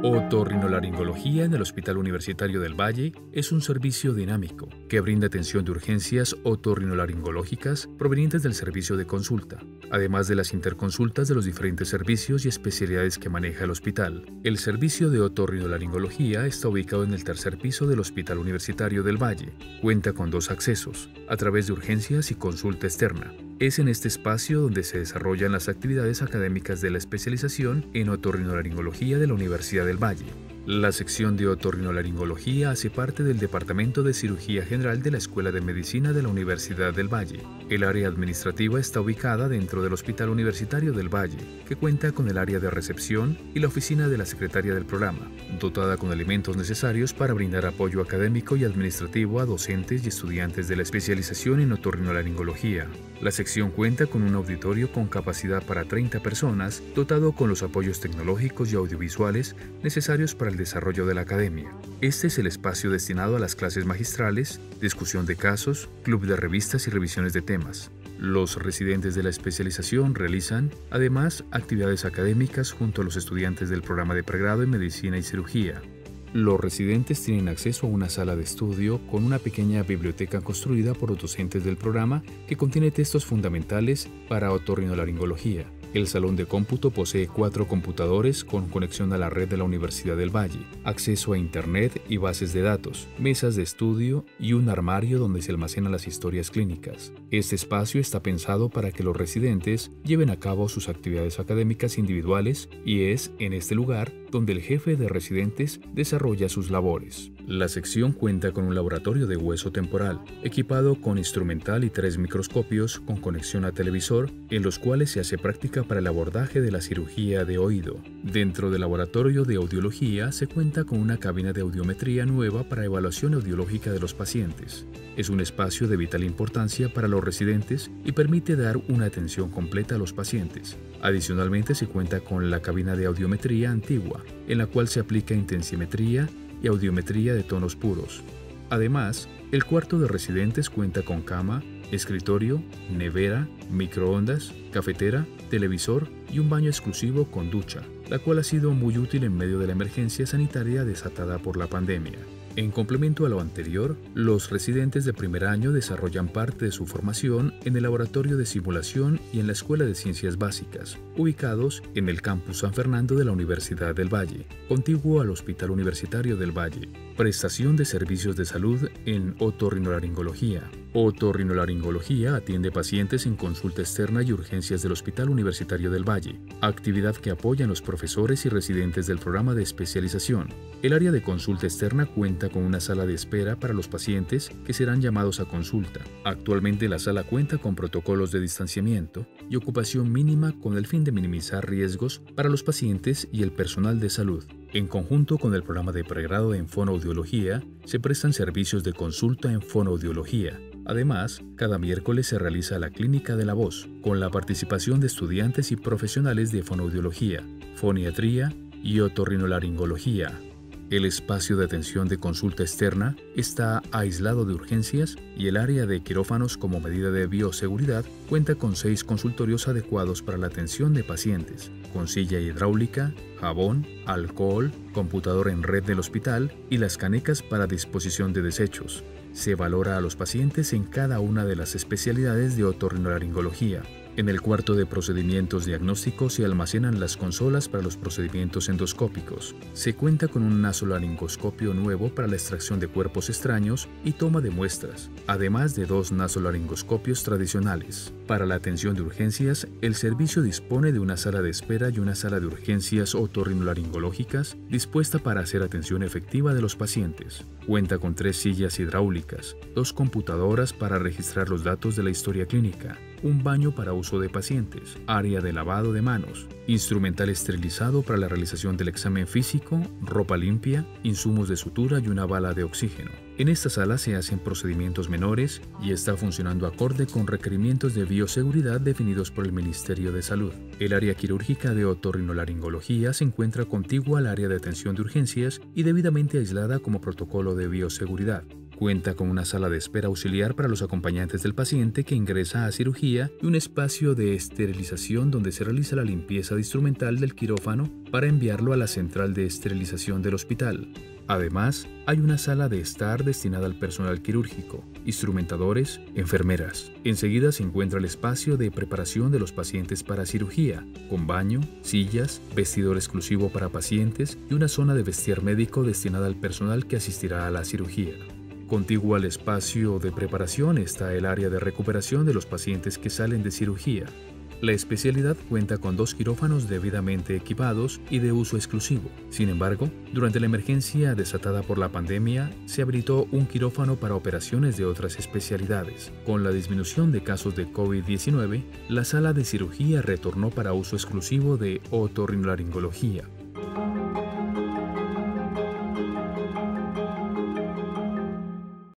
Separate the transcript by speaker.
Speaker 1: Otorrinolaringología en el Hospital Universitario del Valle es un servicio dinámico que brinda atención de urgencias otorrinolaringológicas provenientes del servicio de consulta, además de las interconsultas de los diferentes servicios y especialidades que maneja el hospital. El servicio de otorrinolaringología está ubicado en el tercer piso del Hospital Universitario del Valle. Cuenta con dos accesos, a través de urgencias y consulta externa. Es en este espacio donde se desarrollan las actividades académicas de la especialización en otorrinolaringología de la Universidad del Valle. La sección de otorrinolaringología hace parte del Departamento de Cirugía General de la Escuela de Medicina de la Universidad del Valle. El área administrativa está ubicada dentro del Hospital Universitario del Valle, que cuenta con el área de recepción y la oficina de la secretaria del programa, dotada con elementos necesarios para brindar apoyo académico y administrativo a docentes y estudiantes de la especialización en otorrinolaringología. La sección cuenta con un auditorio con capacidad para 30 personas, dotado con los apoyos tecnológicos y audiovisuales necesarios para el desarrollo de la academia. Este es el espacio destinado a las clases magistrales, discusión de casos, club de revistas y revisiones de temas. Los residentes de la especialización realizan, además, actividades académicas junto a los estudiantes del programa de pregrado en Medicina y Cirugía. Los residentes tienen acceso a una sala de estudio con una pequeña biblioteca construida por los docentes del programa que contiene textos fundamentales para otorrinolaringología. El salón de cómputo posee 4 computadores con conexión a la red de la Universidad del Valle, acceso a Internet y bases de datos, mesas de estudio y un armario donde se almacenan las historias clínicas. Este espacio está pensado para que los residentes lleven a cabo sus actividades académicas individuales y es en este lugar donde el jefe de residentes desarrolla sus labores. La sección cuenta con un laboratorio de hueso temporal, equipado con instrumental y 3 microscopios con conexión a televisor, en los cuales se hace práctica para el abordaje de la cirugía de oído. Dentro del laboratorio de audiología se cuenta con una cabina de audiometría nueva para evaluación audiológica de los pacientes. Es un espacio de vital importancia para los residentes y permite dar una atención completa a los pacientes. Adicionalmente se cuenta con la cabina de audiometría antigua, en la cual se aplica intensimetría y audiometría de tonos puros. Además, el cuarto de residentes cuenta con cama, escritorio, nevera, microondas, cafetera, televisor y un baño exclusivo con ducha, la cual ha sido muy útil en medio de la emergencia sanitaria desatada por la pandemia. En complemento a lo anterior, los residentes de primer año desarrollan parte de su formación en el Laboratorio de Simulación y en la Escuela de Ciencias Básicas, ubicados en el Campus San Fernando de la Universidad del Valle, contiguo al Hospital Universitario del Valle. Prestación de servicios de salud en otorrinolaringología. Otorrinolaringología atiende pacientes en consulta externa y urgencias del Hospital Universitario del Valle, actividad que apoyan los profesores y residentes del programa de especialización. El área de consulta externa cuenta con una sala de espera para los pacientes que serán llamados a consulta. Actualmente la sala cuenta con protocolos de distanciamiento y ocupación mínima con el fin de minimizar riesgos para los pacientes y el personal de salud. En conjunto con el programa de pregrado en fonoaudiología, se prestan servicios de consulta en fonoaudiología. Además, cada miércoles se realiza la Clínica de la Voz, con la participación de estudiantes y profesionales de fonoaudiología, foniatría y otorrinolaringología. El espacio de atención de consulta externa está aislado de urgencias y el área de quirófanos como medida de bioseguridad cuenta con 6 consultorios adecuados para la atención de pacientes, con silla hidráulica, jabón, alcohol, computador en red del hospital y las canecas para disposición de desechos. Se valora a los pacientes en cada una de las especialidades de otorrinolaringología. En el cuarto de procedimientos diagnósticos se almacenan las consolas para los procedimientos endoscópicos. Se cuenta con un nasolaringoscopio nuevo para la extracción de cuerpos extraños y toma de muestras, además de 2 nasolaringoscopios tradicionales. Para la atención de urgencias, el servicio dispone de una sala de espera y una sala de urgencias otorrinolaringológicas dispuesta para hacer atención efectiva de los pacientes. Cuenta con 3 sillas hidráulicas, 2 computadoras para registrar los datos de la historia clínica, un baño para uso de pacientes, área de lavado de manos, instrumental esterilizado para la realización del examen físico, ropa limpia, insumos de sutura y una bala de oxígeno. En esta sala se hacen procedimientos menores y está funcionando acorde con requerimientos de bioseguridad definidos por el Ministerio de Salud. El área quirúrgica de otorrinolaringología se encuentra contigua al área de atención de urgencias y debidamente aislada como protocolo de bioseguridad. Cuenta con una sala de espera auxiliar para los acompañantes del paciente que ingresa a cirugía y un espacio de esterilización donde se realiza la limpieza de instrumental del quirófano para enviarlo a la central de esterilización del hospital. Además, hay una sala de estar destinada al personal quirúrgico, instrumentadores, enfermeras. Enseguida se encuentra el espacio de preparación de los pacientes para cirugía, con baño, sillas, vestidor exclusivo para pacientes y una zona de vestiar médico destinada al personal que asistirá a la cirugía. Contiguo al espacio de preparación está el área de recuperación de los pacientes que salen de cirugía. La especialidad cuenta con 2 quirófanos debidamente equipados y de uso exclusivo. Sin embargo, durante la emergencia desatada por la pandemia, se habilitó un quirófano para operaciones de otras especialidades. Con la disminución de casos de COVID-19, la sala de cirugía retornó para uso exclusivo de otorrinolaringología.